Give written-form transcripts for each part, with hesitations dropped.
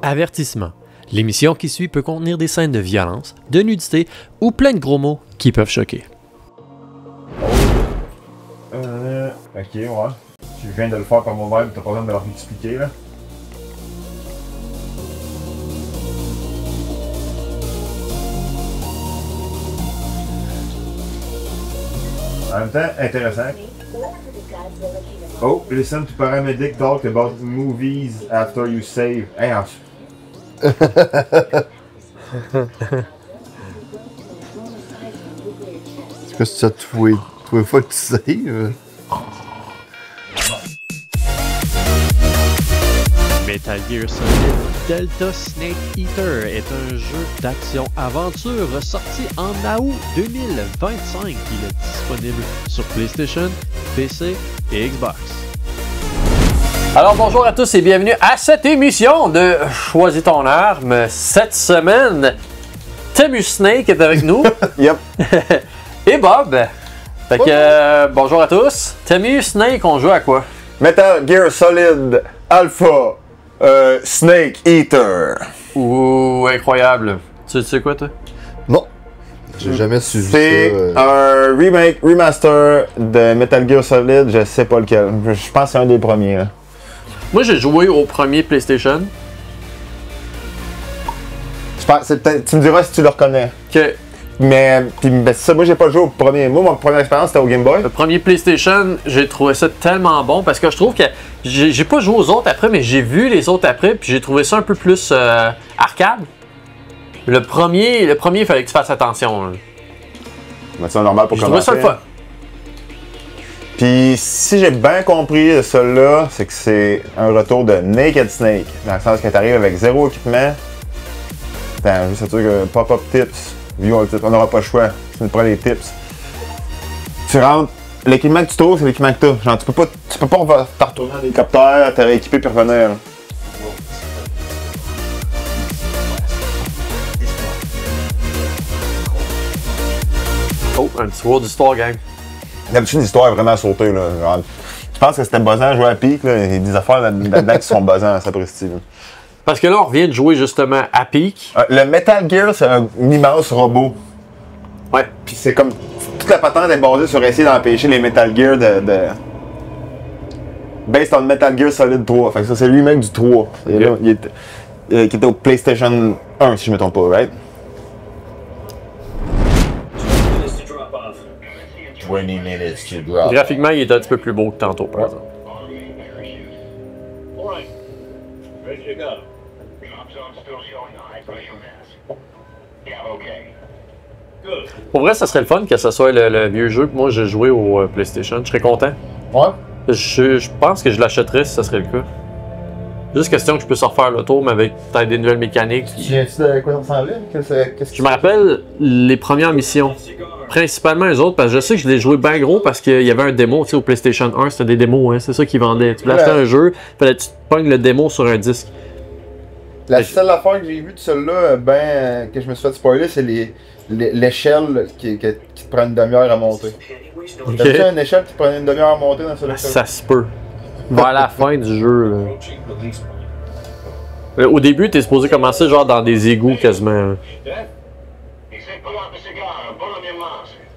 Avertissement. L'émission qui suit peut contenir des scènes de violence, de nudité ou plein de gros mots qui peuvent choquer. Ok, ouais. Je viens de le faire par moi-même, t'as pas besoin de leur expliquer, là. En même temps, intéressant. Oh, listen to paramedic talk about movies after you save. Hey, C'est quoi ça, tous les fois que tu saves? Metal Gear Solid Delta Snake Eater est un jeu d'action-aventure sorti en août 2025. Il est disponible sur PlayStation, PC et Xbox. Alors bonjour à tous et bienvenue à cette émission de Choisis ton arme. Cette semaine, Temu Snake est avec nous. Yep. Et Bob. Fait que bonjour à tous. Temu Snake, on joue à quoi? Metal Gear Solid Alpha Snake Eater. Ouh, incroyable. Tu sais quoi toi? Non. J'ai jamais suivi ça. C'est un remake, remaster de Metal Gear Solid, je sais pas lequel. Je pense que c'est un des premiers. Là. Moi j'ai joué au premier PlayStation. Je pense, tu me diras si tu le reconnais. Que Mais c'est ça, moi j'ai pas joué au premier. Moi, ma première expérience c'était au Game Boy. le premier PlayStation, j'ai trouvé ça tellement bon parce que je trouve que j'ai pas joué aux autres après, mais j'ai vu les autres après, puis j'ai trouvé ça un peu plus arcade. Le premier, il fallait que tu fasses attention. Là. Mais c'est normal pour J'ai trouvé commencer. ça le fun. Puis si j'ai bien compris de celui-là, c'est que c'est un retour de Naked Snake. Dans le sens que t'arrives avec zéro équipement. Attends, juste sûr que pop-up tips. View tips, on n'aura pas le choix. Tu nous prends les tips. Tu rentres. L'équipement que tu trouves, c'est l'équipement que t'as. Genre, tu peux pas te retourner dans des capteurs, te rééquiper puis revenir. Là. Oh, un petit World d'histoire, gang. D'habitude, l'histoire est vraiment sautée. Là. Genre, je pense que c'était buzzant à jouer à Peak. Là. Il y a des affaires là-dedans qui sont buzzants à sapristi. Parce que là, on revient de jouer justement à Peak. Le Metal Gear, c'est un immense robot. Ouais. Puis c'est comme. Toute la patente est basée sur essayer d'empêcher les Metal Gear de. Based on Metal Gear Solid 3. Fait que ça, c'est le remake du 3. Okay. Là, qui était au PlayStation 1, si je me trompe pas, right? 20 minutes to drop. Graphiquement, il est un petit peu plus beau que tantôt, par exemple. Pour vrai, ça serait le fun que ce soit le vieux jeu que moi j'ai joué au PlayStation. Je serais content. Ouais. Je pense que je l'achèterais si ça serait le cas. Juste question que je puisse refaire le tour, mais avec peut-être des nouvelles mécaniques. Tu viens-tu de quoi ça ressemblait? Qu'est-ce que Je me rappelle les premières missions. Principalement les autres, parce que je sais que je l'ai joué bien gros parce qu'il y avait un démo, tu sais, au PlayStation 1, c'était des démos, hein, c'est ça qu'ils vendaient. Tu voulais acheter un jeu, fallait que tu te pognes le démo sur un disque. La seule affaire que j'ai vue de celle-là, que je me suis fait spoiler, c'est l'échelle qui te prend une demi-heure à monter. Ok. T'as-tu une échelle qui te prenait une demi-heure à monter dans celle-là? Ça se peut. Vers la fin du jeu, là. Au début, t'es supposé commencer genre dans des égouts quasiment.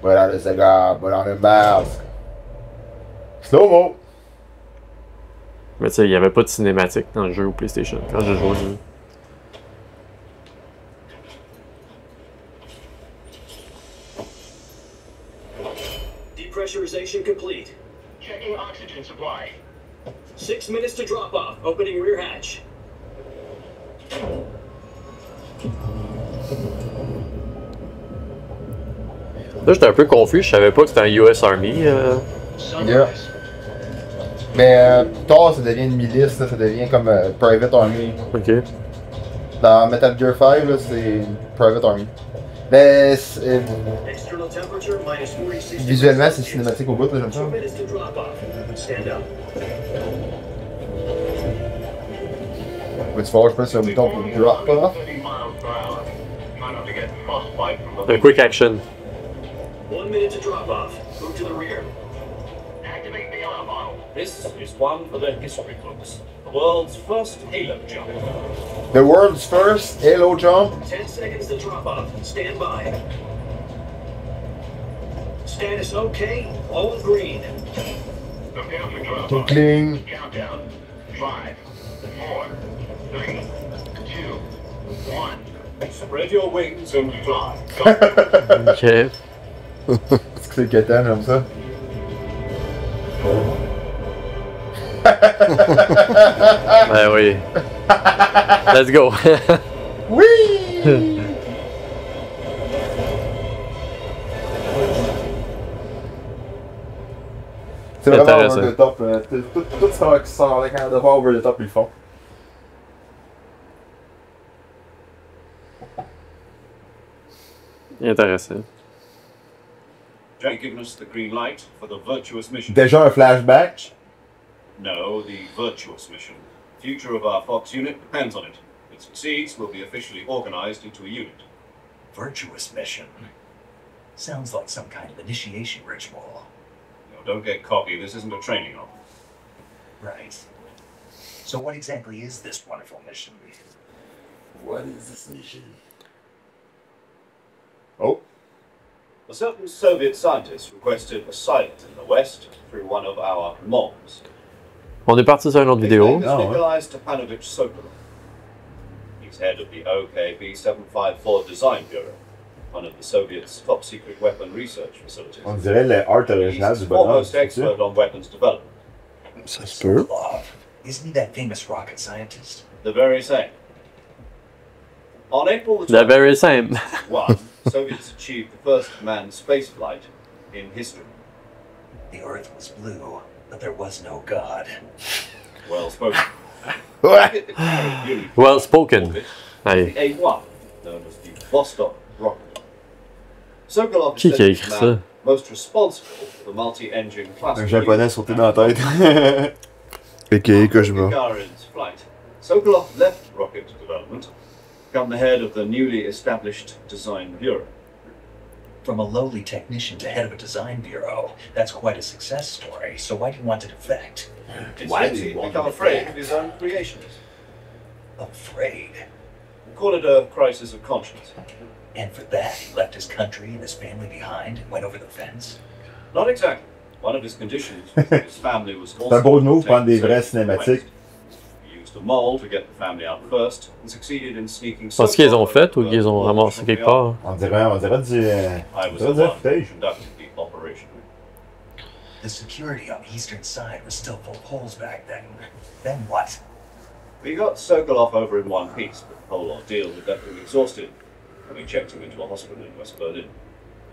Voilà le cigare, voilà le masque. Slow-mo! Mais tu sais, il n'y avait pas de cinématique dans le jeu au PlayStation quand j'ai joué. Depressurization complete. Checking oxygen supply. 6 minutes to drop off. Opening rear hatch. Là, j'étais un peu confus, je savais pas que c'était un US Army. Yeah. Mais plus tard, ça devient une milice, là, ça devient comme Private Army. Ok. Dans Metal Gear 5, là, c'est Private Army. Mais External temperature minus 46. visuellement, c'est cinématique au bout, là, j'aime ça. 2 minutes to drop off. Stand up. Mais tu vas voir, je pense sur le bouton pour drop off. Un quick action. 1 minute to drop off. Move to the rear. Activate the alarm model. This is one for the history books. The world's first halo jump. The world's first Halo jump. 10 seconds to drop off. Stand by. Status okay. All green. Prepare for drop off. Cling. Countdown. 5, 4, 3, 2, 1. Spread your wings and fly. Ok. C'est que c'est quétaine, j'aime ça. Ben oui. Let's go. Oui! C'est vraiment Intéressant. over the top. Tout ça qui sort avec un devoir over the top, ils le font. Intéressant. Jake given us the green light for the virtuous mission. Déjà un flashback. No, the virtuous mission. The future of our Fox unit depends on it. If it succeeds, we'll be officially organized into a unit. Virtuous mission. Sounds like some kind of initiation ritual. Now, don't get cocky, this isn't a training op. Right. So what exactly is this wonderful mission? What is this mission? Oh. A certain Soviet scientist requested asylum in the West through one of our mobs. On est parti sur une autre His vidéo. name is Nikolai Stepanovich Sokolov. He's head of the OKB-754 Design Bureau, one of the Soviets' top-secret weapon research facilities. On dirait le art He's original du bonhomme. foremost expert on weapons development. Ça se peut. Sokolov. Isn't he that famous rocket scientist? The very same. On April the The very same. 1, Soviets achieved the first manned spaceflight in history. The Earth was blue, but there was no God. Well spoken. Ouais. Well spoken. Hey. The A-1, known as the Vostok rocket. Sokolov Qui is a said écrit to be the ça? man most responsible for the multi-engine class. Un japonais sauté dans la tête. A.K.A. Kojima. Gagarin's flight. Sokolov left rocket development, become the head of the newly established Design Bureau. From a lowly technician to head of a design bureau, that's quite a success story. So why do you want to defect? Instead, he'd become afraid of his own creations. Afraid. Call it a crisis of conscience. And for that, he left his country and his family behind and went over the fence? Not exactly. One of his conditions was that his family was also C'est un beau move to prendre des take vrais the safe cinématiques. west. He used a mole to get the family out first and succeeded in sneaking. Parce qu'ils ont fait ou Sokolov qu'ils ont over ramassé the quelque world. part. On dirait du. I was On the dirait one du who footage. conducted the operation. The security on the eastern side was still full of holes back then. Then what? We got Sokolov over in one piece, but the whole ordeal had left him exhausted, and we checked him into a hospital in West Berlin.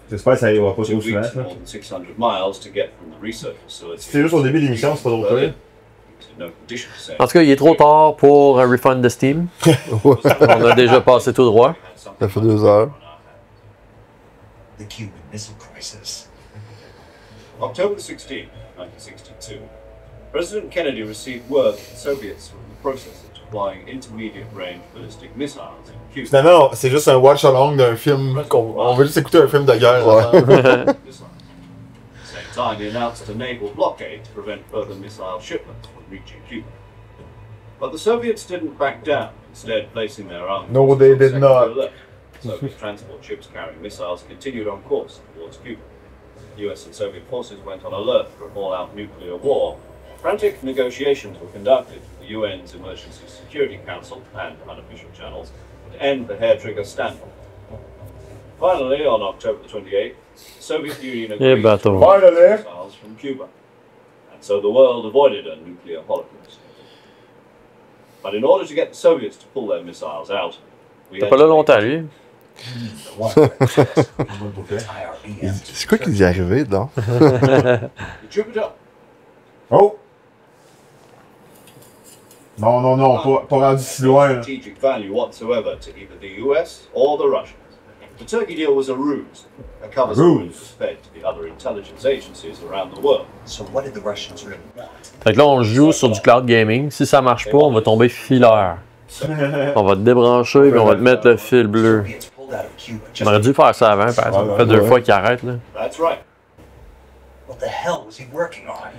J'espère que ça ira pas 2 trop souvent. weeks and Ça. more than 600 miles to get from the research facility. C'était juste au début de l'émission, c'est pas drôle. Berlin. He was in no condition to say. En tout cas, il est trop tard pour un refund de Steam. On a déjà passé tout droit. Ça fait 2 heures. The Cuban Missile Crisis. October 16, 1962, President Kennedy received word that the Soviets were in the process of deploying intermediate-range ballistic missiles in Cuba. Finalement, c'est juste un watch-along d'un film. On veut juste écouter un film de guerre. Ouais. Missiles. At the same time, he announced a naval blockade to prevent further missile shipments from reaching Cuba. But the Soviets didn't back down, instead placing their arms No, they did not. Soviet transport ships carrying missiles continued on course towards Cuba. US and Soviet forces went on alert for an all-out nuclear war. Frantic negotiations were conducted with the UN's Emergency Security Council and unofficial channels to end the hair-trigger standoff. Finally, on October the 28th, the Soviet Union agreed to bateau. remove Finally. missiles from Cuba, and so the world avoided a nuclear holocaust. But in order to get the Soviets to pull their missiles out, we T'as had pas là to make longtemps, lui. The one IRBM. C'est quoi qui lui est arrivé, là? the Jupiter. Oh! Non, non, non, pas rendu si loin. Là. Strategic value whatsoever to either the US or the Russians. The Turkey deal was a ruse. A cover story was fed to the other intelligence agencies around the world. So what did the Russians really want? Fait que là, on joue sur du cloud gaming. Si ça marche pas, on va tomber filaire. On va te débrancher et on va te mettre le fil bleu. Soviets pulled out of Cuba On just aurait dû faire ça avant, par exemple. Ça fait 2 fois qu'il arrête, là. That's right. what the hell was he working on?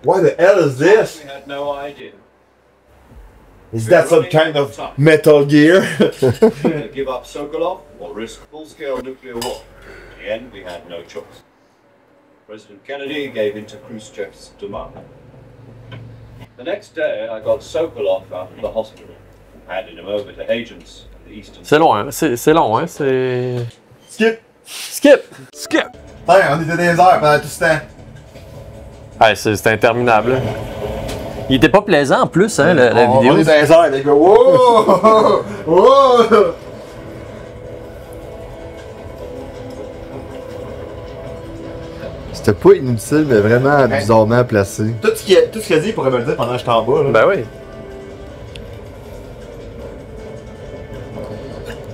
What the hell is this? We had no idea. Is that some kind of Metal Gear? Give up Sokolov or risk full-scale nuclear war? In the end, we had no choice. President Kennedy gave in to Khrushchev's demand. The next day, I got Sokolov out of the hospital, handed him over to agents in the eastern. C'est long, hein? C'est long, hein? C'est. Skip! Skip! Skip! Putain, on était des heures pendant tout ce temps. Ouais, c'est interminable. Là. Il était pas plaisant en plus, hein, la On vidéo. est des heures, les gars. Wow! Wow! C'était pas inutile, mais vraiment bizarrement placé. Tout ce qu'il a dit, il pourrait me le dire pendant que j'étais en bas. Là. Ben oui.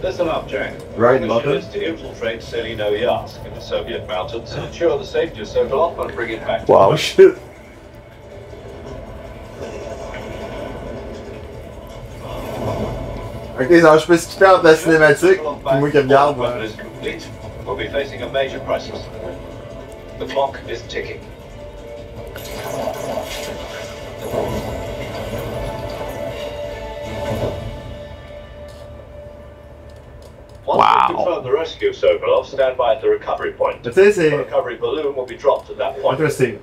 Listen up, Jack. Right, Our mission Martin. is to infiltrate Selino-Yarsk in the Soviet mountains and ensure the safety of Sokolov and bring it back to Wow, shit. Ok, alors je peux skipper entre la cinématique, puis moi qui regarde. Weapon is complete. We'll be facing a major crisis. The clock is ticking. Once Wow. we confirm the rescue of Sokolov, stand by at the recovery point. Tu sais, The c'est recovery balloon will be dropped at that point. interesting.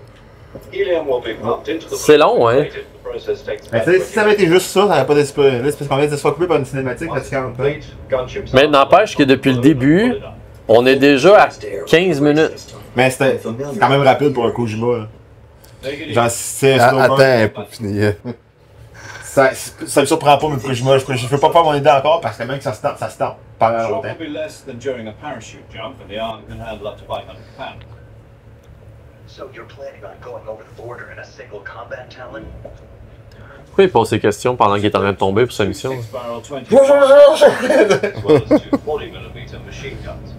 Helium will be pumped into the C'est long, balloon. hein? The process takes Mais tu sais, si ça avait été juste ça, ça n'aurait pas d'esprit. Là, c'est parce qu'on vient de se faire couper par une cinématique, là, tu comptes pas. Mais n'empêche que depuis le début, on est déjà à 15 minutes. Mais c'était quand même rapide pour un Kojima. Là. Genre, c'est Attends, pour finir. ça me surprend pas, mais Kojima, je peux pas faire mon idée encore parce que même que ça start pendant Shock longtemps. will be less than during a parachute jump, and the arm can handle up to 500 pounds. So you're planning on going over the border in a single combat Talon? Pourquoi il pose ces questions pendant qu'il est en train de tomber pour sa mission? Six-barrel 20 as well as two 40mm machine guns.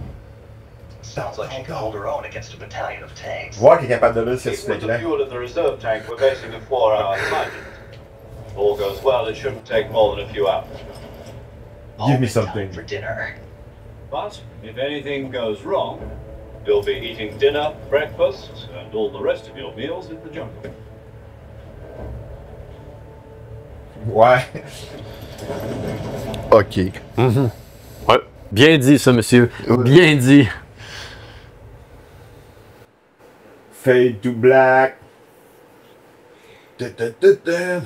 Sounds like she can hold her own against a battalion of tanks. Voir qu'il est capable de lire ce Even with the là. fuel of the reserve tank, we're facing a 4-hour assignment. If all goes well, it shouldn't take more than a few hours. Give me Always something. time for dinner. But if anything goes wrong, you'll be eating dinner, breakfast, and all the rest of your meals in the jungle. Ouais. Ok. Ouais. Bien dit, ça, monsieur. Ouais. Bien dit. Fade to black. Da, da, da, da.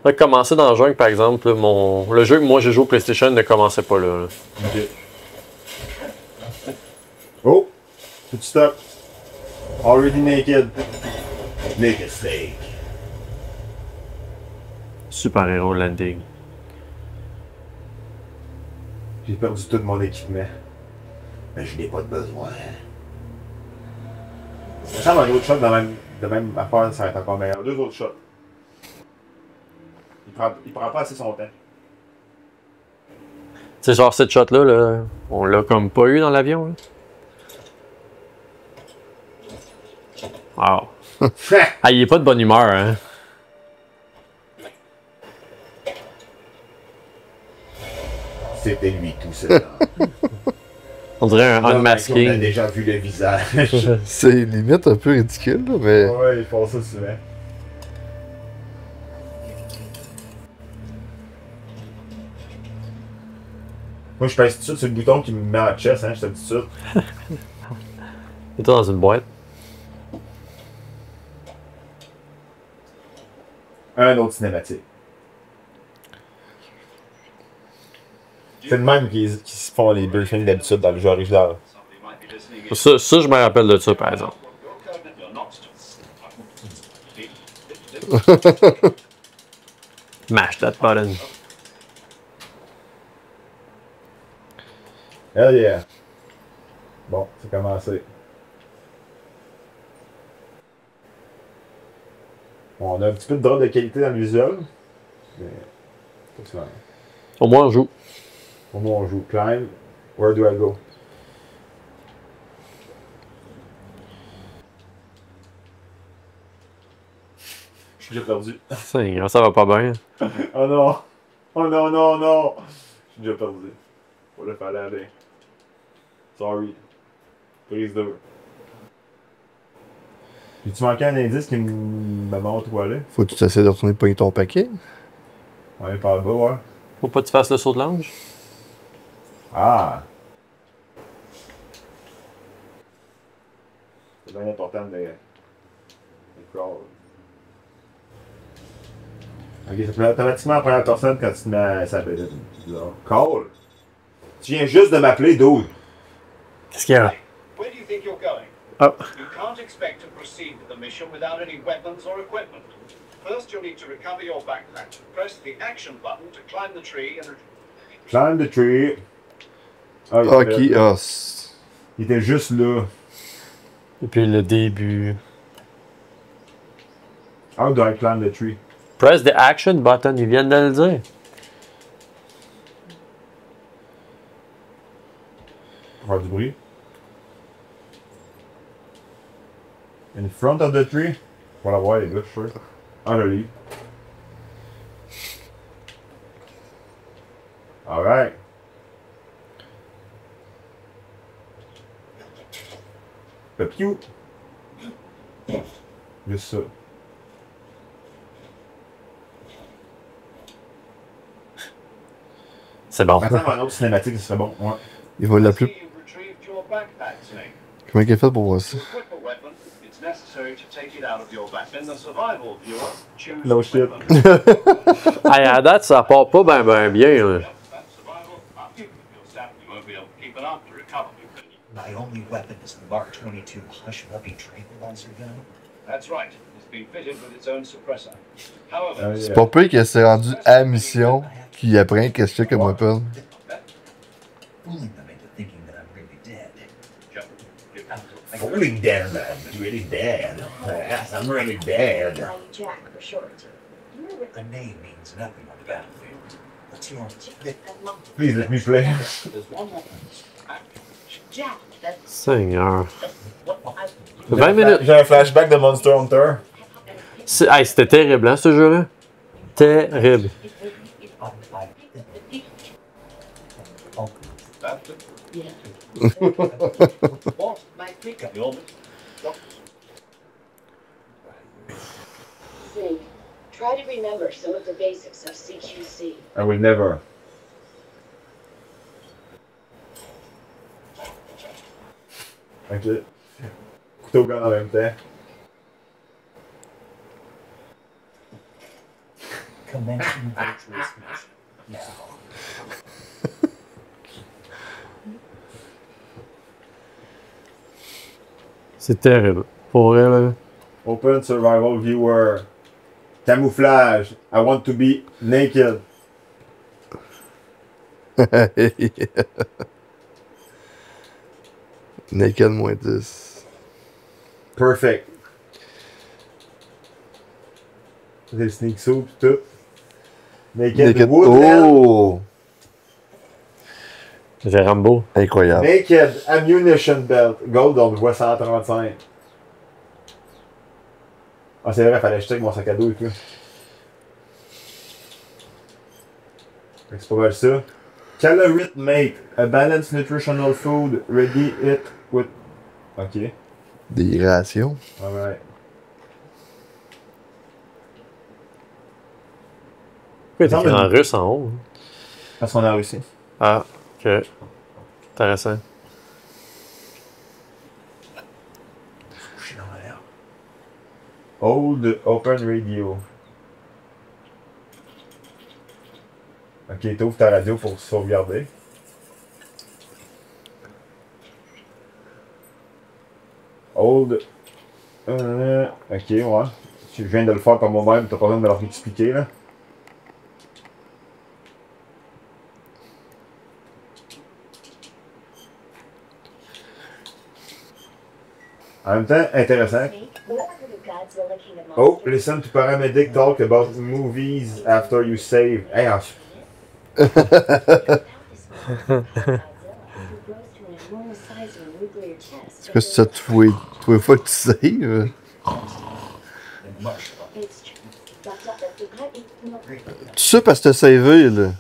On a commencé dans le jungle, par exemple. Là, le jeu que moi j'ai joué au PlayStation ne commençait pas là. Ok. Oh! Tout stop. Already naked. Naked Snake. Super héros landing. J'ai perdu tout mon équipement. Mais je n'ai pas de besoin. Ça ressemble à un autre shot de même affaire, ça va être encore meilleur. Deux autres shots. Il prend pas assez son temps. C'est genre cette shot-là, là, on l'a comme pas eu dans l'avion. Là. Wow. Ah, il est pas de bonne humeur, hein. C'était lui tout seul. On dirait un On a unmasking. déjà vu le visage. C'est limite un peu ridicule, là, mais. Ouais, ils font ça souvent. Moi, je pèse tout de suite sur le bouton qui me met en chest, hein, je te le dis tout de suite. Et toi dans une boîte. Un autre cinématique. C'est le même qui se font les briefings d'habitude dans le jeu original. Ça, je me rappelle de ça, par exemple. Mash that button. Hell yeah. Bon, c'est commencé. Bon, on a un petit peu de drop de qualité dans le visuel. Mais. Pas souvent. Au moins, on joue. Au moins, on joue Climb. Where do I go? Je suis déjà perdu. Ça va pas bien. Oh non! Oh non, non, non! Je suis déjà perdu. Faut le faire aller. Sorry. Prise 2. Puis-tu manquais un indice qui me montre où aller? Faut que tu essaies de retourner pogner ton paquet. Ouais, par le bas, ouais. Faut pas que tu fasses le saut de l'ange. Ah! C'est bien important de crawl. Ok, ça fait automatiquement en première personne quand tu te mets à s'appeler. Call! Tu viens juste de m'appeler, dude! Qu'est-ce qu'il y a? Where do you think you're going? Oh. You can't expect to proceed with the mission without any weapons or equipment. First, you'll need to recover your backpack. Press the action button to climb the tree and... Climb the tree. Ah, Ok, ah. il était juste là. Et puis le début. How do I climb the tree? Press the action button, ils viennent de le dire. Pour faire du bruit. In front of the tree. On va la voir, les gars, je suis sûr. Ah, je lis. Alright. Le piou. Juste ça. C'est bon. Attends, un autre cinématique, ce serait bon. Ouais. Il va l'appeler. You've retrieved your backpack, Snake. Comment il a fait pour voir ça? To equip a weapon, it's necessary to take it out of your backpack. In the survival viewer, choose No shit. weapon. Hey, à date, ça part pas bien bien. Là. Yep, that's survival. If you're stabbed, you won't be able to keep it up to recover. My only weapon is the Mark 22 hush-puppy tranquilizer gun. That's right. It's been fitted with its own suppressor. However, Ah, C'est pas pire qu'il s'est rendu à la mission, qu'il apprend qu'est-ce que c'est comme weapon. Fooling them into thinking that I'm really dead. Fooling them, I'm really dead. Yes, I'm really dead. Jack for short. A name means nothing on the battlefield. What's your... Please let me play. Jack, that's Seigneur. what I 20 minutes. J'ai un flashback de Monster Hunter. Hey, c'était terrible, hein, ce jeu-là? Terrible. my pickup. Think. Try to remember some of the basics of CQC. I will never. Ok. Couteau gun en même temps. Commencing virtuous mission. Now. C'est terrible. Pour vrai, là. Open survival viewer. Camouflage. I want to be naked. Naked moins 10. Perfect. C'est le sneak soup tout. Naked, Naked. wood. Oh! C'est Rambo. Incroyable. Naked ammunition belt. Gold, on le voit 135. Ah, c'est vrai, il fallait jeter mon sac à dos et tout. Fait que c'est pas mal ça. Calorie mate. A balanced nutritional food. Ready it with. Ok. Des rations. Alright. Pourquoi il est écrit en russe en haut? Parce qu'on a réussi. Ah, ok. Intéressant. Old open radio. Ok, t'ouvres ta radio pour sauvegarder. Old. Ok, ouais. Je viens de le faire par moi-même, t'as pas besoin de me leur expliquer là. En même temps, intéressant. Oh, listen to paramedic talk about movies after you save. Hey, C'est quoi ça, tous les fois que tu sais? Tu sais parce que t'as savé, là.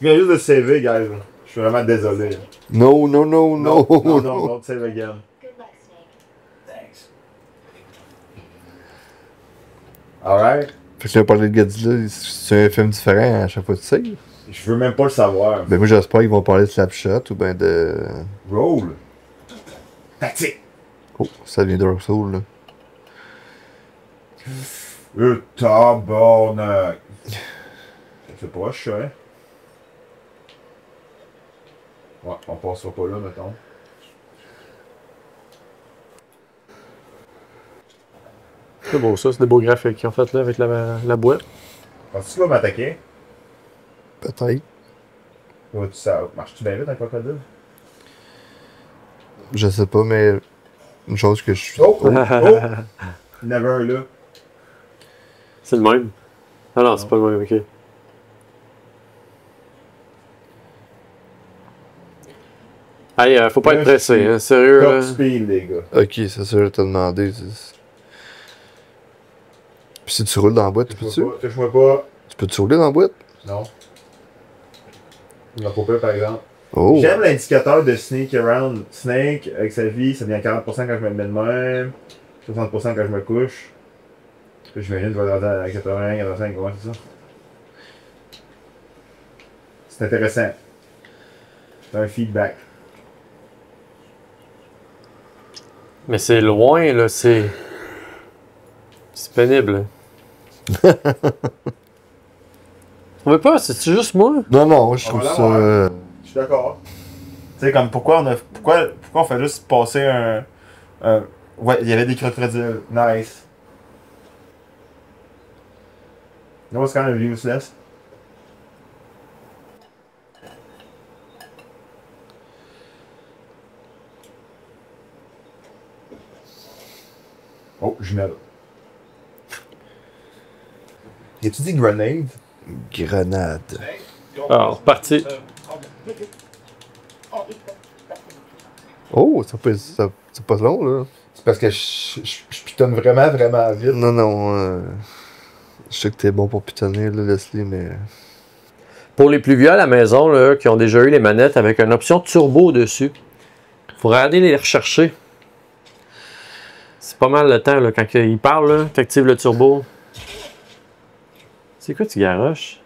Je viens juste de saver, guys. Je suis vraiment désolé. No, no, no, no, Non, no. don't save again. Thanks. Alright. Fait que tu as parlé de Godzilla, c'est un film différent à chaque fois que tu sais. Je veux même pas le savoir. Ben moi j'espère qu'ils vont parler de Slapshot ou ben de... Roll. Tactique. Oh, ça vient de Dark Souls là. Le tabarnak. C'est proche, hein? Ouais, on passera pas là, mettons. C'est beau ça, c'est des beaux graphiques qu'ils ont fait là avec la boîte. Penses-tu qu'il va m'attaquer? Peut-être. Ça marche-tu bien vite un crocodile? Je sais pas, mais une chose que je suis... Oh! Oh! Oh! Il y en avait un là. C'est le même. Ah non, c'est pas le même, ok. Hey, faut pas être pressé, hein, sérieux. Top Là. speed, les gars. Ok, c'est ça, je t'ai demandé. Puis si tu roules dans la boîte, tu peux-tu? Touche-moi pas. Tu peux-tu rouler dans la boîte? Non. Il m'a coupé par exemple. Oh! J'aime l'indicateur de Sneak Around. Snake, avec sa vie, ça devient 40% quand je me mets de même, 60% quand je me couche. J'imagine que je vais aller à 80, 85, comment c'est ça? C'est intéressant. C'est un feedback. Mais c'est loin, là, c'est. C'est pénible. On veut pas, c'est juste moi? Non, non, je trouve ça... Je suis d'accord. Tu sais, comme pourquoi on fait juste passer un... Ouais, il y avait des crocodiles. Nice. No, it's kind of useless. Oh, jumelle. Y a-tu dit grenade? Grenade. Alors, parti. Oh, c'est pas long, là. C'est parce que je pitonne vraiment, vraiment vite. Non, non, je sais que t'es bon pour pitonner, là, Leslie, mais... Pour les plus vieux à la maison, là, qui ont déjà eu les manettes avec une option turbo dessus, faut aller les rechercher. C'est pas mal le temps, là, quand il parle, là, t'actives le turbo. C'est quoi, tu garoches?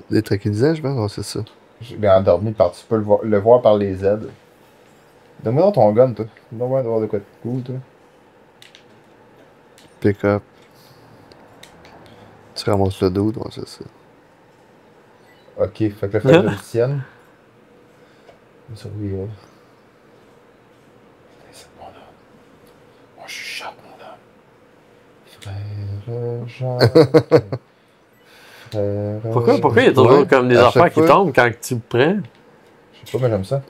Des tranquillisants, je pense, non, c'est ça. J'ai bien endormi par tu peux le voir par les aides. Donne-moi dans ton gun, toi. Donne-moi d'avoir de quoi de cool, toi. Pick up. Tu ramasses le dos, ouais, c'est ça. Ok, fait que le fait que je le tienne. Ça oui, c'est mon homme. Moi, je suis chatte, mon homme. Frère Jacques. Pourquoi il y a toujours comme des affaires qui tombent quand tu le prends? Je sais pas, mais j'aime ça.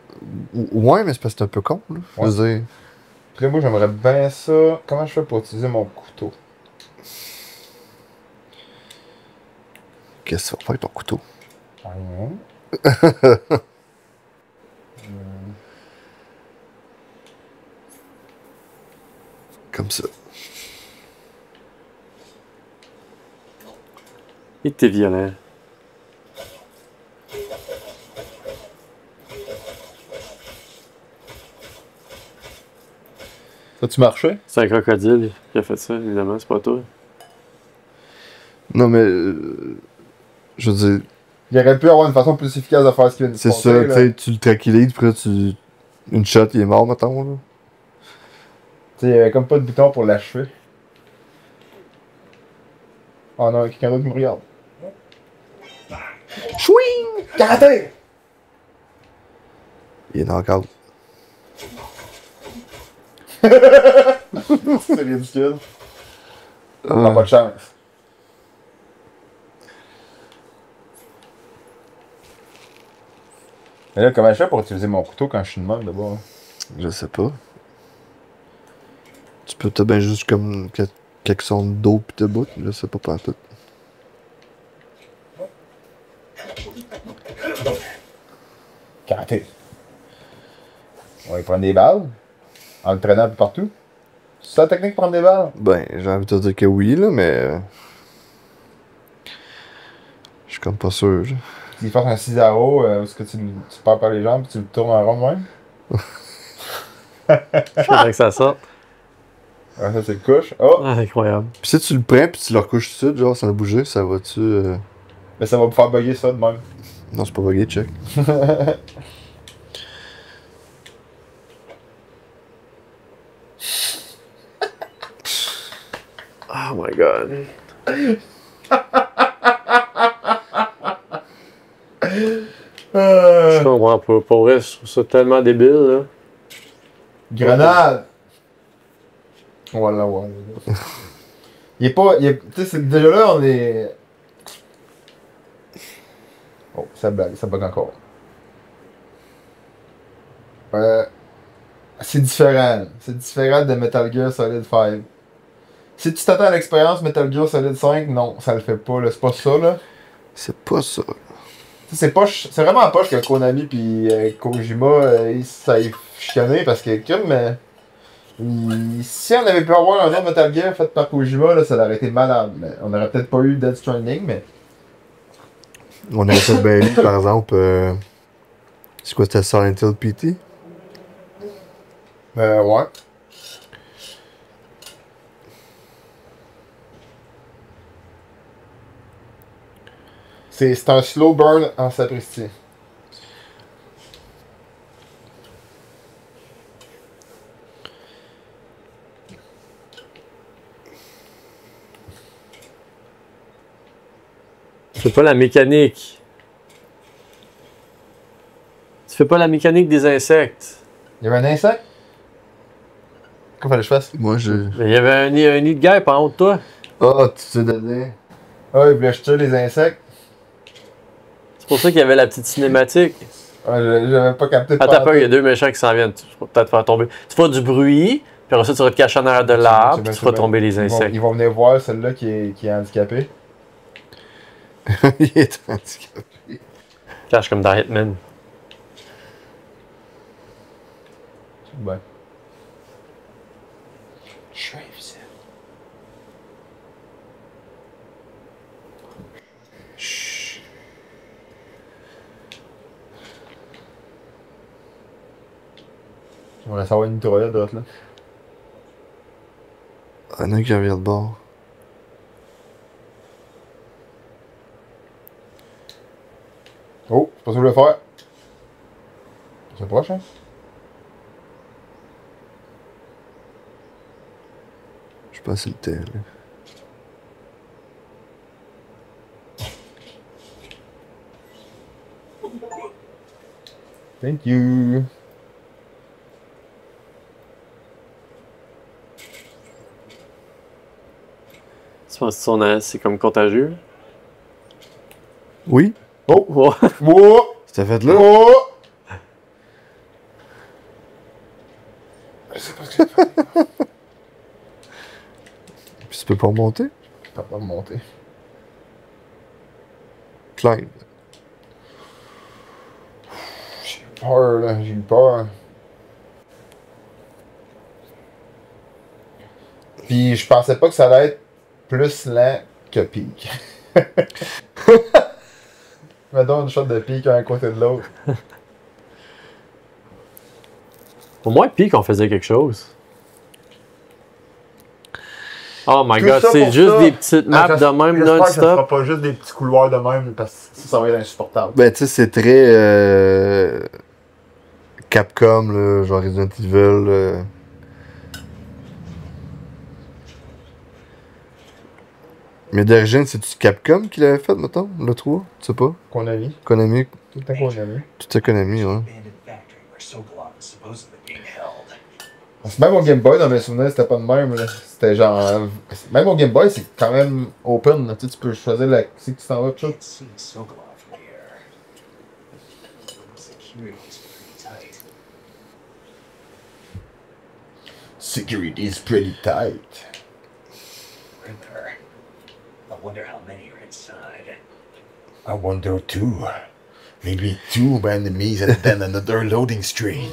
Ouais, mais c'est parce que c'est un peu con, là. Ouais. Je veux dire... Puis là, moi, j'aimerais bien ça. Comment je fais pour utiliser mon couteau? Qu'est-ce que tu vas faire avec ton couteau? Comme ça. Et t'es violent. Ça, tu marchais? C'est un crocodile qui a fait ça, évidemment, c'est pas toi. Non, mais... je veux dire... Il aurait pu avoir une façon plus efficace de faire ce qu'il vient de se C'est passer, ça, là. tu sais, tu le tranquillises, puis là, une shot, il est mort, mettons, là. Tu sais, il y avait comme pas de bouton pour l'achever. Oh non, il y a quelqu'un d'autre qui me regarde. Chouing! Karaté! Il est knock-out. C'est ridicule. On n'a pas de chance. Mais là, comment je fais pour utiliser mon couteau quand je suis de même d'abord? Je sais pas. Tu peux peut-être bien juste comme quelques sons d'eau pis de bout, je sais pas tout. Karaté. On va y prendre des balles. En le traînant un peu partout. C'est ça la technique, prendre des balles? Ben, j'ai envie de te dire que oui, là, mais... je suis comme pas sûr, là. Tu fasses un 6 à eau, où est-ce que tu pars par les jambes et tu le tournes en rond de même? Faudrait que ça sorte. Ah, ça, c'est le couche. Oh! Ah, incroyable. Puis si tu le prends puis tu le recouches tout de suite, genre sans le bouger, ça va-tu. Mais ça va me faire bugger ça de même. Non, c'est pas bugué, check. Oh my god. Je comprends pas. Pour vrai, je trouve ça tellement débile, là. Grenade! On va l'avoir. Il est pas. Tu sais, déjà là, on est. Oh, ça bug encore. C'est différent. C'est différent de Metal Gear Solid 5. Si tu t'attends à l'expérience Metal Gear Solid 5, non, ça le fait pas, là. C'est pas ça, là. C'est pas ça. C'est vraiment poche que Konami pis Kojima, ça ait chicané parce que, comme. Si on avait pu avoir un autre Metal Gear fait par Kojima, là, ça aurait été malade. Mais on aurait peut-être pas eu Death Stranding, mais. On aurait peut-être bien eu, par exemple. C'est quoi, c'était Silent Hill PT? Ouais. C'est un slow burn en sapristi. Tu fais pas la mécanique. Tu fais pas la mécanique des insectes. Il y avait un insecte? Qu'est-ce fallait que je fasse? Moi, je. Mais il y avait un nid de guêpe en haut de toi. Ah, tu t'es donné. Ah, il voulait jeter les insectes. C'est pour ça qu'il y avait la petite cinématique. Ah, j'avais pas capté. Attends pas, il y a deux méchants qui s'en viennent. Tu vas peut-être faire tomber. Tu feras du bruit, puis après ça, tu vas te cacher en arrière de l'arbre, puis tu feras tomber les insectes. Ils vont venir voir celui-là qui est handicapé. Il est handicapé. Cache comme dans Hitman. Ouais. Chut. J'aimerais savoir une mitraillette de l'autre là. Il y en a qui revient de bord. Oh, c'est pas ça que je voulais faire. C'est proche, hein? Je sais pas si le temps, là. Thank you. Tu penses que c'est comme contagieux? Oui. Oh! Oh. Oh! C'était fait là. Oh! Je sais pas ce que j'ai fait. Puis tu peux pas remonter. Je peux pas me monter. Climb. J'ai eu peur, là. J'ai eu peur. Puis je pensais pas que ça allait être plus lent que Peak. Mets donc une shot de Peak à un côté de l'autre. Au moins, Peak, on faisait quelque chose. Oh my Tout god, ça c'est pour juste ça. des petites maps de même J'espère que ça non-stop. sera pas juste des petits couloirs de même parce que ça va être insupportable. Ben, tu sais, c'est très. Capcom, là, genre Resident Evil. Mais d'origine, c'est-tu Capcom qui l'avait fait, mettons, le 3? Tu sais pas? Konami. Konami. Tout le temps Konami. Tout est Konami, ouais. Abandoned factory where Sokolov is supposedly being held. Même au Game Boy, dans mes souvenirs, c'était pas de même. Là. C'était genre. Même au Game Boy, c'est quand même open. Là. Tu sais, tu peux choisir la. C'est que tu t'en vas, tout ça. Can't see Sokolov from here. Security's pretty tight. Security is pretty tight. Perimeter. I wonder how many are inside. I wonder too. Maybe two enemies and then another loading screen.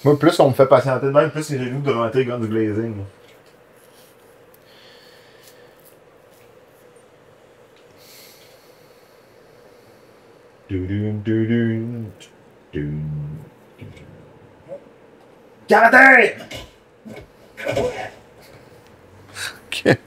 Moi, plus on me fait patienter de même, plus j'ai le goût de rentrer Guns Blazing. Karaté! Ok.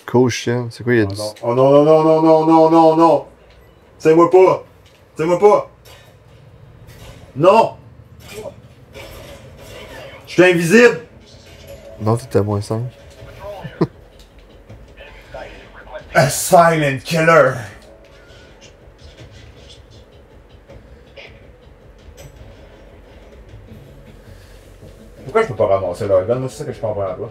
Caution, c'est quoi, il y a du... Oh non, non, non, non, non, non, non, non! Tiens-moi pas! Tiens-moi pas! Non! Je suis invisible! Non, t'étais à moins 5. A silent killer! Pourquoi je peux pas ramasser leur gun? Moi, c'est ça que je comprends pas.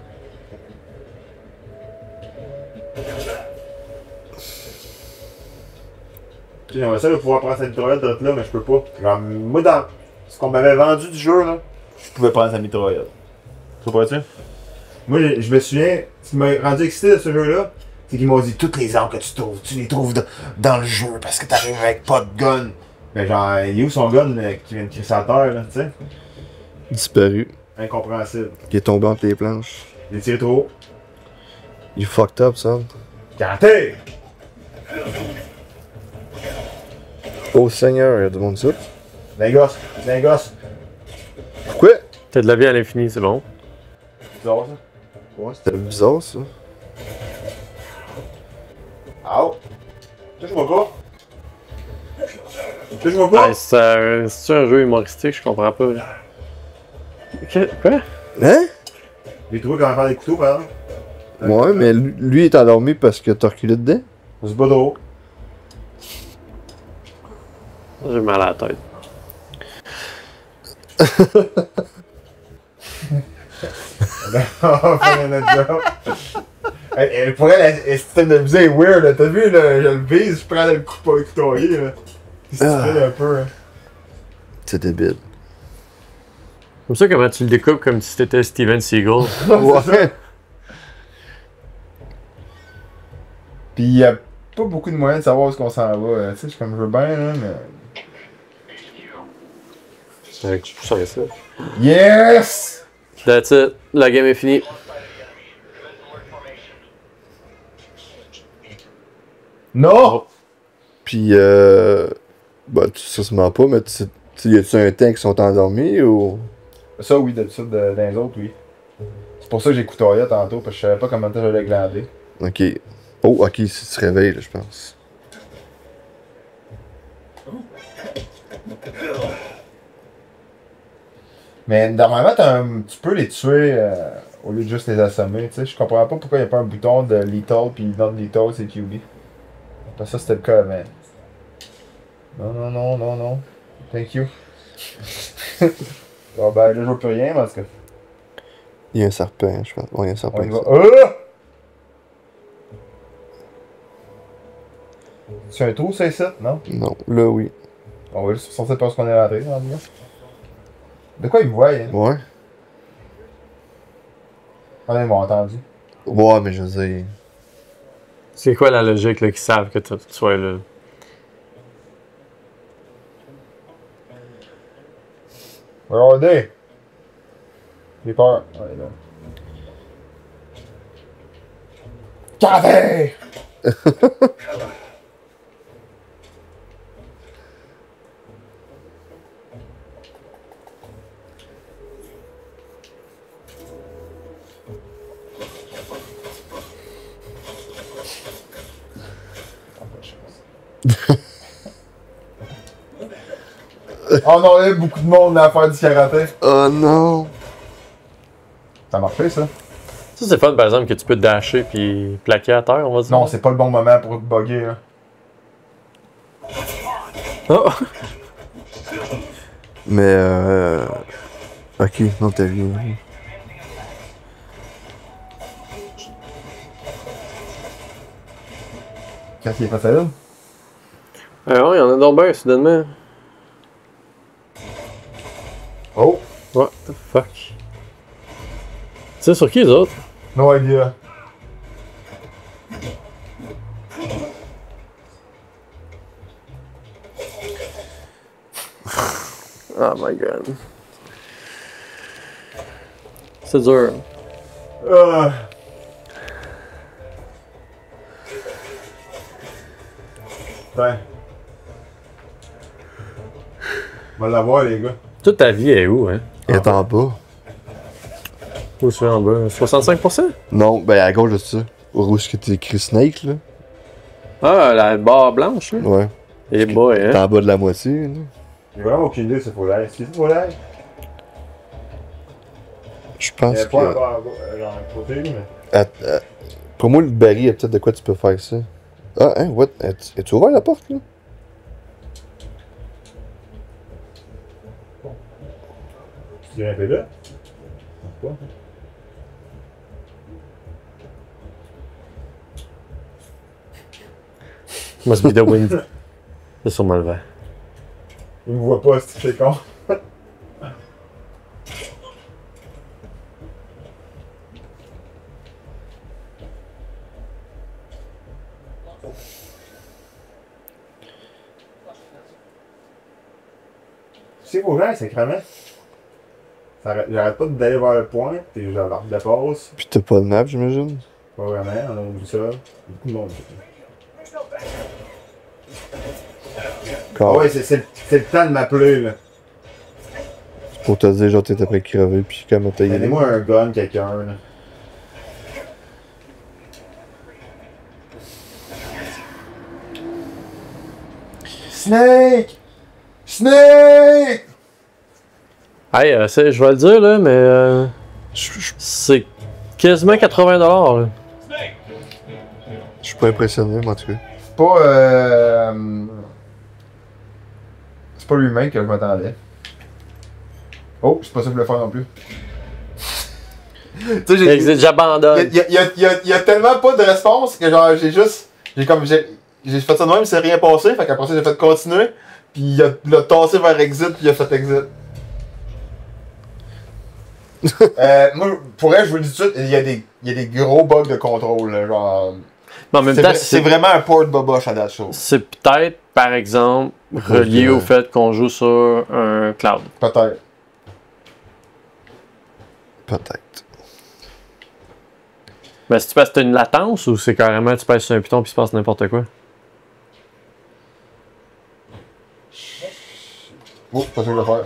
J'aimerais ça de pouvoir prendre cette mitraillette de là, mais je peux pas. Genre, moi, dans ce qu'on m'avait vendu du jeu, là, je pouvais prendre sa mitraillette. Tu comprends-tu? Moi, je me souviens, ce qui m'a rendu excité de ce jeu-là, c'est qu'ils m'ont dit toutes les armes que tu trouves, tu les trouves dans le jeu parce que t'arrives avec pas de gun. Mais genre, il est où son gun qui vient de crisser à terre, là, tu sais? Disparu. Incompréhensible. Il est tombé entre les planches. Il est tiré trop haut. You fucked up, ça. Karaté! Oh Seigneur, il y a du monde ici. C'est un gosse, c'est un gosse. Pourquoi? T'as de la vie à l'infini, c'est bon. C'est bizarre, ça. Ouais, c'était bizarre, ça. Ow! Touche-moi pas! Touche-moi pas! Hey, c'est un jeu humoristique, je comprends pas. Là. Quoi? Hein? J'ai trouvé comment faire des couteaux, par exemple. Ouais, mais lui est endormi parce que t'as reculé dedans. C'est pas drôle. J'ai mal à la tête. On va faire notre job. Pour elle, le système de musée est weird, là. T'as vu, là, je le vise, je prends le coup pour le couteauiller, là. C'est stupide un peu, hein. C'est débile. Comme ça, comment tu le découpes comme si t'étais Steven Seagal. Ouais. Pis y a pas beaucoup de moyens de savoir où est-ce qu'on s'en va. Tu sais, je comme je veux bien, là, mais. Avec ça et ça. Yes! That's it. La game est finie. Non! Pis bah, ça se ment pas, mais y a-tu un temps qui sont endormis ou. Ça, oui, d'habitude, dans les autres, oui. C'est pour ça que j'ai couteillé tantôt, parce que je savais pas comment j'allais glander. Ok. Oh, ok, il se réveille, là, je pense. Mais normalement, tu peux les tuer au lieu de juste les assommer. Tu sais, je comprends pas pourquoi il n'y a pas un bouton de lethal puis non lethal, c'est QB. Parce que ça, c'était le cas avant. Non, non, non, non, non. Thank you. Bon, ben là, je vois plus rien parce que. Il y a un serpent, je pense. Ouais, il y a un serpent. On y va. Ah! C'est un trou, c'est ça? Non? Non, là, oui. On va juste sortir parce qu'on est rentré, dans le De quoi ils me voient, hein? Ouais. Ah, ils m'ont entendu. Ouais, mais je veux dire. C'est quoi la logique là, qu'ils savent que tu sois là? Regardez! J'ai peur. Ouais, là. Café! Oh non, il y a beaucoup de monde à faire du karaté. Oh non! Ça a marché, ça? Ça, c'est fun, par exemple, que tu peux te dasher puis plaquer à terre, on va dire. Non, c'est pas le bon moment pour te bugger, là. Oh! Mais ok, non, t'as vu. Qu'est-ce qui est passé là? Ouais, il y en a d'autres bien, soudainement. Oh! What the fuck? Tu sais sur qui les autres? No idea. Oh my god. C'est dur. Ouais. On va l'avoir, les gars. Toute ta vie est où, hein? Elle est en bas. Où c'est en bas? 65%? Non, ben à gauche de ça. Où est-ce que t'es écrit Snake, là? Ah, la barre blanche, là? Ouais. Et boy, T'es hein? en bas de la moitié, là. J'ai vraiment aucune idée, c'est Folaire. C'est Folaire? Je pense Pas que... encore genre à côté, mais. Pour moi, le baril, il y a peut-être de quoi tu peux faire ça. Ah, hein, what? As-tu ouvert la porte, là? Tu viens un peu là? Quoi? Must be the wind. C'est sûrement le vent. Il me voit pas, c'est con. C'est pour gens, c'est cramant. J'arrête pas d'aller vers le point, puis je leur dépasse. Puis t'as pas de map, j'imagine? Pas vraiment, on a vu ça. Beaucoup de monde. Ah ouais, c'est le temps de m'appeler, là. Pour te dire, genre, t'étais prêt à crever, puis comment t'as aidé. Donnez-moi un gun, quelqu'un, là. Snake! Snake! Hey, je vais le dire, là, mais c'est quasiment 80$, là. Je suis pas impressionné, moi, en tout cas. C'est pas lui-même que je m'attendais. Oh, c'est pas ça que je voulais faire non plus. Tu sais, j'abandonne. Il y a tellement pas de réponse que genre j'ai fait ça de même, c'est rien passé, fait qu'après ça j'ai fait continuer, puis il a tassé vers exit, puis il a fait exit. Moi, pour elle, je vous le dis tout de suite, il y a des gros bugs de contrôle, là, genre. Mais en même temps, c'est vraiment un port boboche à date show. C'est peut-être, par exemple, relié au fait qu'on joue sur un cloud. Peut-être. Peut-être. Mais si tu passes, t'as une latence ou c'est carrément tu passes sur un piton puis il se passe n'importe quoi? Oh, c'est pas ça que je vais faire.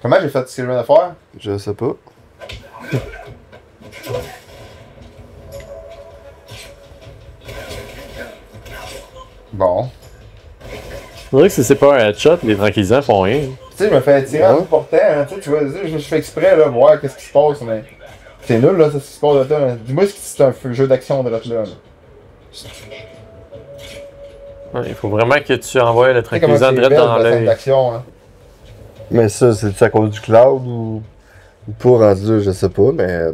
Comment j'ai fait ce que je viens de faire? Je sais pas. Bon. On dirait que si c'est pas un headshot, les tranquillisants font rien. Tu sais, je me fais tirer en bout portant, hein, tu vois, je fais exprès, là, voir qu'est-ce qui se passe, mais. C'est nul, là, ça, ce qui se passe de temps. Dis-moi si c'est un jeu d'action de là. Ouais, il faut vraiment que tu envoies le tranquillisant direct dans l'œil. Hein. Mais ça, c'est à cause du cloud ou pas rendu là, je sais pas, mais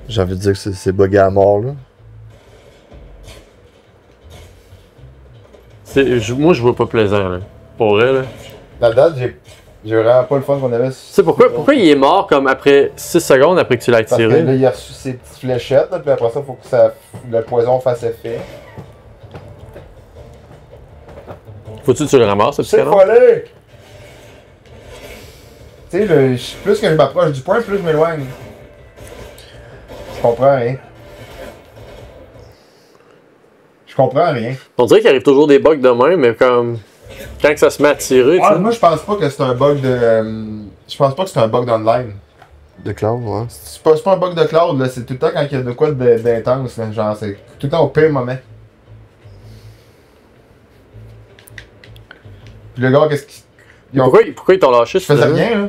j'ai envie de dire que c'est bugué à mort, là. Moi, je vois pas plaisir, là. Pour vrai, là. La date, j'ai vraiment pas le fun qu'on avait. Tu sais pourquoi il est mort comme après 6 secondes après que tu l'as tiré? Parce que là, il a reçu ses petites fléchettes, là, puis après ça, faut que le poison fasse effet. Faut-tu que tu le ramasses, ce petit C'est canon? volé! Tu sais, plus que je m'approche du point, plus je m'éloigne. Je comprends rien. Je comprends rien. On dirait qu'il arrive toujours des bugs de même, mais comme quand que ça se met à tirer. Ouais, moi je pense pas que c'est un bug de. Je pense pas que c'est un bug d'online. De cloud, ouais. C'est pas un bug de cloud, là. C'est tout le temps quand il y a de quoi d'intense, là. Genre, c'est tout le temps au pire moment. Puis le gars, qu'est-ce qu'il. Pourquoi ils t'ont lâché? Je faisais rien, là.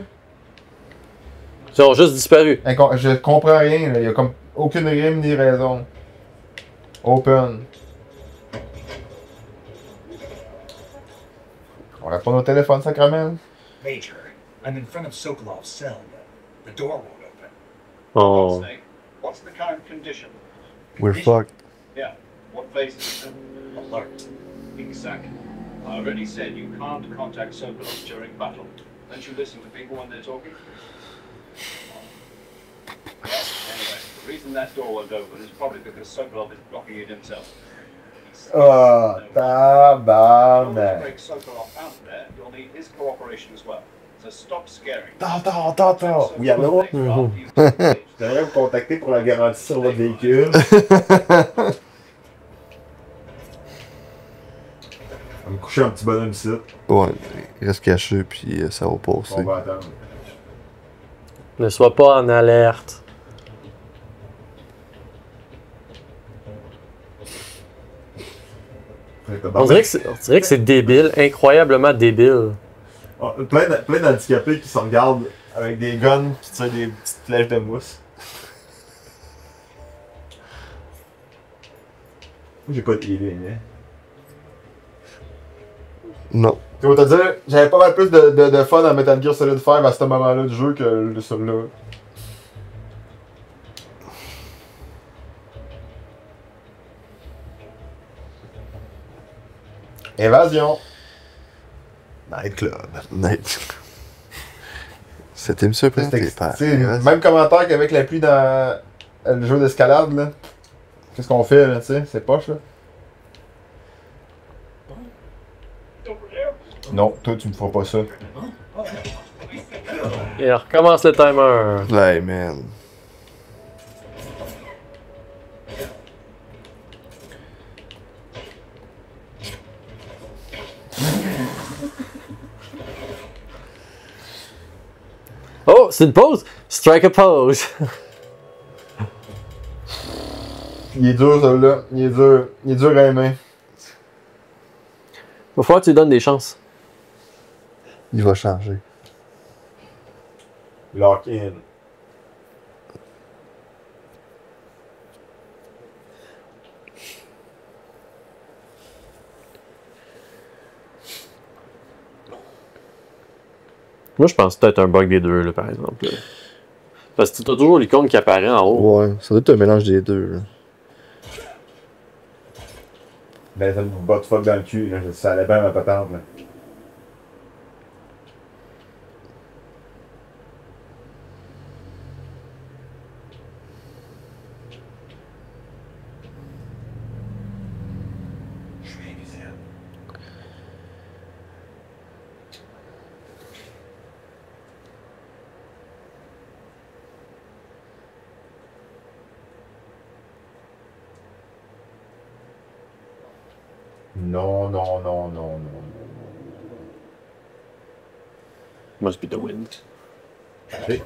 Ils ont juste disparu. Je comprends rien, là. Il y a comme aucune rime ni raison. Open. On répond au téléphone, sacrément. Major, I'm in front of Sokolov's cell. The door won't open. Oh. Snake, what's the current condition? We're fucked. Yeah. What phase is it? Alert. Exactly. I already said you can't contact Sokolov during battle. Don't you listen to people when they're talking? Anyway, the reason that door won't open is probably because Sokolov is blocking it himself. He's Ah, In order to tabarnak. break Sokolov out of there, you'll need his cooperation as well. So stop scaring. Attends. Oui, allô? J'aimerais vous contacter pour la garantie sur votre véhicule. On va me coucher un petit bonhomme ici. Ouais, il reste caché, puis ça va passer. On va attendre. Ne sois pas en alerte. On dirait que c'est débile, incroyablement débile. Oh, plein d'handicapés qui se regardent avec des guns qui tirent des petites flèches de mousse. Moi, j'ai pas de healing, hein. Non. Je vais te dire, j'avais pas mal plus de fun à Metal Gear Solid 5 à ce moment-là du jeu que celui-là. Évasion. Nightclub. Cette émission est présentée par... Même commentaire qu'avec la pluie dans le jeu d'escalade, là. Qu'est-ce qu'on fait, là, tu sais? C'est poche, là. Non, toi, tu me feras pas ça. Et on recommence le timer. Hey, man. Oh, c'est une pause? Strike a pose. Il est dur, celui-là. Il est dur à aimer. Va falloir que tu lui donnes des chances. Il va changer. Lock in. Moi, je pense que c'est peut-être un bug des deux, là, par exemple. Là. Parce que t'as toujours l'icône qui apparaît en haut. Ouais, ça doit être un mélange des deux. Là. Ben, ça me botte fuck dans le cul, là. Ça allait bien ma patente, là. Non. Must be the wind. Okay.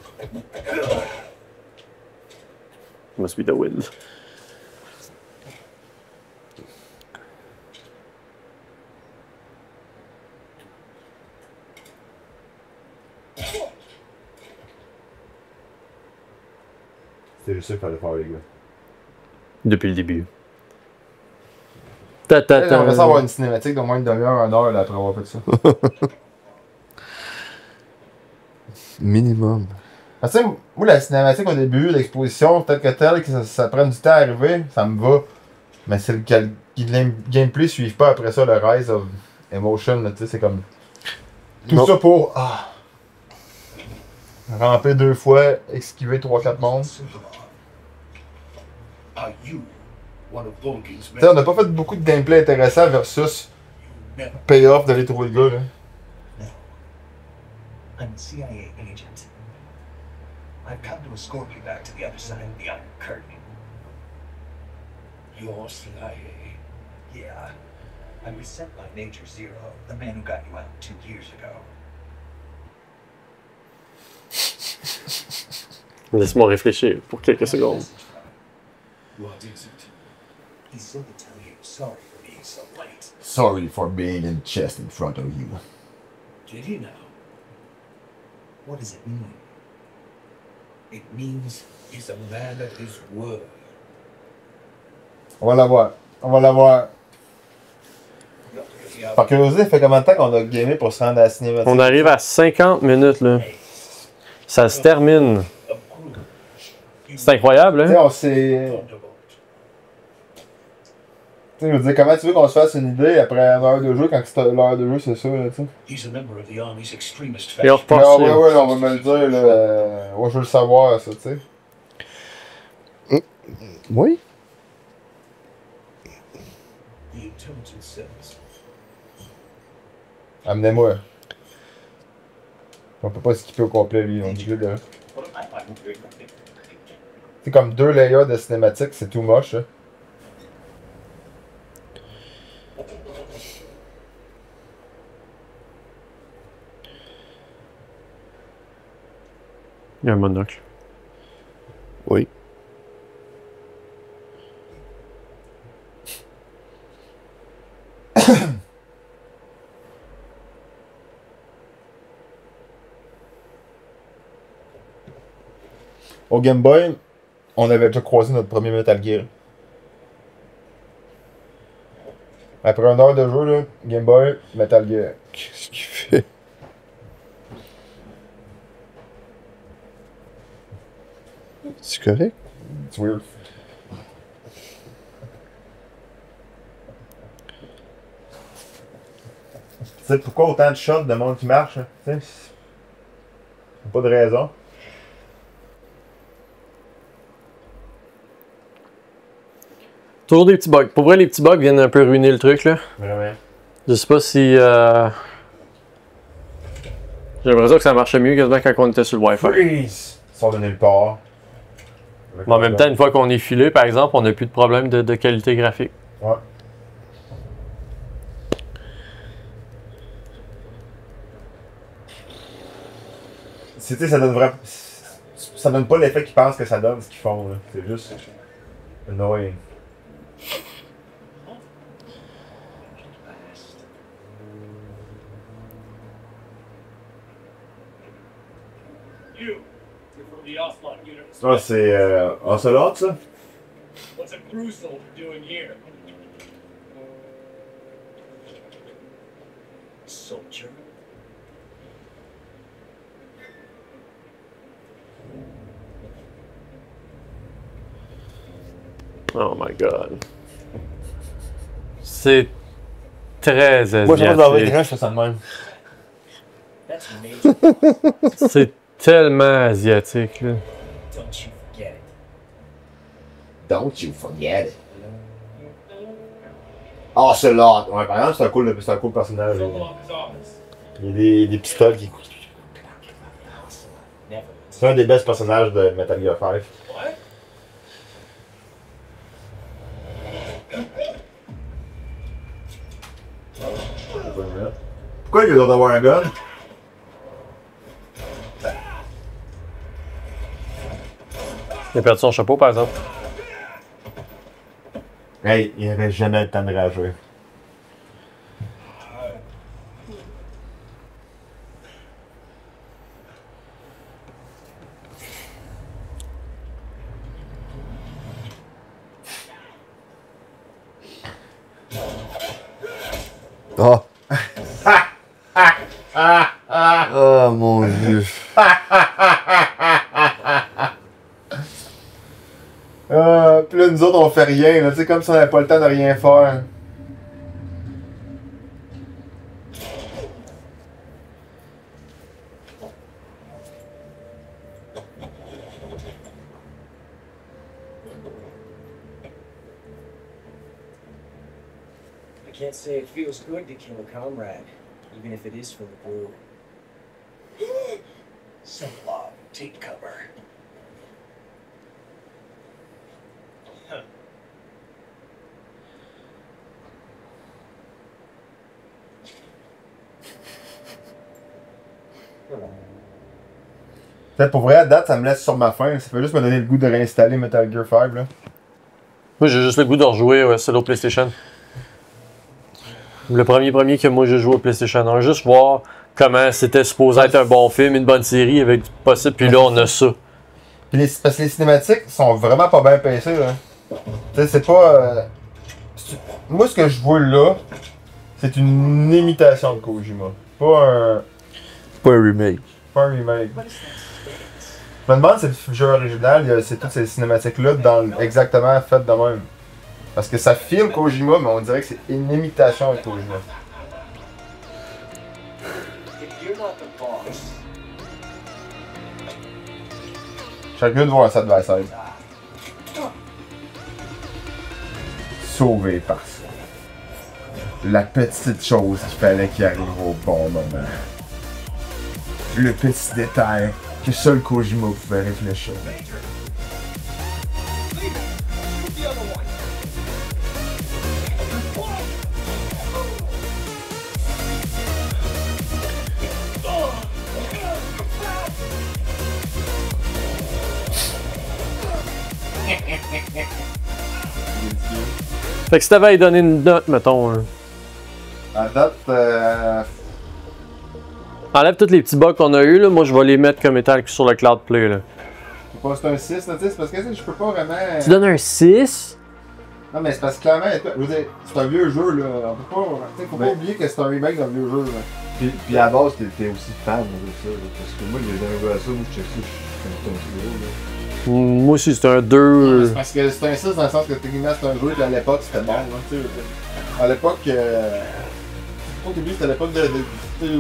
Must be the wind. C'était juste ça qu'il fallait faire, les gars. Depuis le début. J'aimerais ça avoir une cinématique d'au moins une demi-heure, une heure là, après avoir fait ça. Minimum. Tu sais, moi, la cinématique au début, l'exposition, tel que tel, que ça prenne du temps à arriver, ça me va. Mais c'est le gameplay suive pas après ça le Rise of Emotion, tu sais, c'est comme. Tout Non. ça pour. Ramper 2 fois, esquiver 3-4 mondes. Are you one of Volgin's Tu sais, on n'a pas fait beaucoup de gameplay intéressant versus payoff d'aller trouver le gars, là. I'm a CIA agent. I've come to escort you back to the other side of the Iron Curtain. You're CIA? Yeah. I was sent by Nature Zero, the man who got you out 2 years ago. Laisse-moi réfléchir pour quelques secondes. What is it? He said to tell you sorry for being so late. Sorry for being in chest in front of you. Did he now? What does it mean? It means he's a man of his word. On va l'avoir. Par curiosité, ça fait combien de temps qu'on a gamé pour se rendre à la cinématique? On arrive à 50 minutes, là. Ça se termine. C'est incroyable, Tu sais, hein? on s'est. Tu sais, je veux dire, comment tu veux qu'on se fasse une idée après une heure de jeu quand l'heure de jeu, c'est ça, là, tu sais? He's a member of the Army's extremist Et on faction. repart Ouais, sur- ouais, on va me le dire, là. Ouais, je veux le savoir, ça, tu sais. Oui? The cells. Amenez-moi. On peut pas skipper au complet, lui. On est obligé de. C'est comme 2 layers de cinématique, c'est tout moche. Hein. Il y a un monocle. Oui. Au Game Boy, on avait déjà croisé notre premier Metal Gear. Après 1 heure de jeu, là, Game Boy, Metal Gear. Qu'est-ce qu'il fait? C'est correct? C'est weird. Tu sais pourquoi autant de shots de monde qui marche? Hein? Tu sais, pas de raison. Toujours des petits bugs. Pour vrai, les petits bugs viennent un peu ruiner le truc, là. Vraiment. Je sais pas si... J'ai l'impression que ça marchait mieux quasiment quand on était sur le Wi-Fi. Freeze! Sort de nulle part. Mais en même temps, une fois qu'on est filé, par exemple, on n'a plus de problème de qualité graphique. Ouais. Tu sais, ça donne vraiment. Ça donne pas l'effet qu'ils pensent que ça donne ce qu'ils font, là. C'est juste. Annoying. You, you're from the Ocelot unit. Ça, c'est. Ocelot, ça? What's a crew soldier doing here? Soldier? Oh my god. C'est très asiatique. Moi, j'aimerais d'avoir quelqu'un, je fais ça de même. That's major. C'est tellement asiatique, là. Don't you forget it. Don't you forget it. Ocelot! Ouais, par exemple, c'est un cool personnage. So long as office. Il y a des pistoles qui. C'est un des best personnages de Metal Gear 5. What? Pourquoi il a l'air d'avoir un gun? Il a perdu son chapeau, par exemple. Hey, il avait jamais le temps de réagir. Oh! Oh mon dieu! Puis là, nous autres, on fait rien, là, tu sais, comme si on n'avait pas le temps de rien faire. I can't say it feels good to kill a comrade, even if it is for the brew. Simplon, take cover. Peut-être pour vrai, à date, ça me laisse sur ma faim. Ça peut juste me donner le goût de réinstaller Metal Gear 5, là. Moi, j'ai juste le goût de rejouer solo PlayStation. Le premier que moi j'ai joué au PlayStation 1. Juste voir comment c'était supposé être un bon film, une bonne série avec du possible. Puis là, on a ça. Puis parce que les cinématiques sont vraiment pas bien pincées, là. Tu sais, c'est pas. Moi, ce que je vois là, c'est une imitation de Kojima. Pas un. Pas un remake. Pas un remake. Je me demande si le jeu original, c'est toutes ces cinématiques-là exactement faites de même. Parce que ça filme Kojima, mais on dirait que c'est une imitation de Kojima. If you're not the boss, Chacun de voir un side by side. Sauvé par ça. la petite chose qu'il fallait qu'il arrive au bon moment. Le petit détail que seul Kojima pouvait réfléchir. Fait que si t'avais à lui donner une note, mettons. À date, Enlève tous les petits bugs qu'on a eu là, moi je vais les mettre comme étant sur le Cloud Play là. je sais pas, c'est un 6, là, tu sais, c'est parce que je peux pas vraiment. Tu donnes un 6? Non, mais c'est parce que clairement, je veux dire, c'est un vieux jeu, là. On peut pas. Faut pas oublier que c'est un remake d'un vieux jeu, là. Puis à la base, t'es aussi fan de ça, là, parce que moi, j'ai jamais joué à ça, moi je check ça, je suis comme un vidéo, là. Moi aussi c'est un Non, 2. mais c'est parce que c'est un 6 dans le sens que techniquement c'est un jeu, puis à l'époque c'était bon, là, tu sais. À l'époque, faut pas oublier que c'était à l'époque de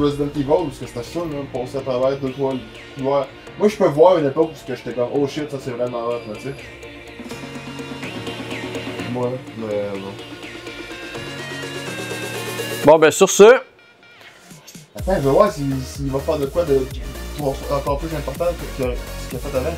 Resident Evil, parce que c'était ça, là, passer à travers 2-3 couloirs. Moi je peux voir une époque où j'étais comme, oh shit, ça c'est vraiment hot, là, tu sais. Moi, mais non. Bon ben sur ce, Attends, je vais voir s'il va faire de quoi de encore plus important que ce qu'il a fait avant.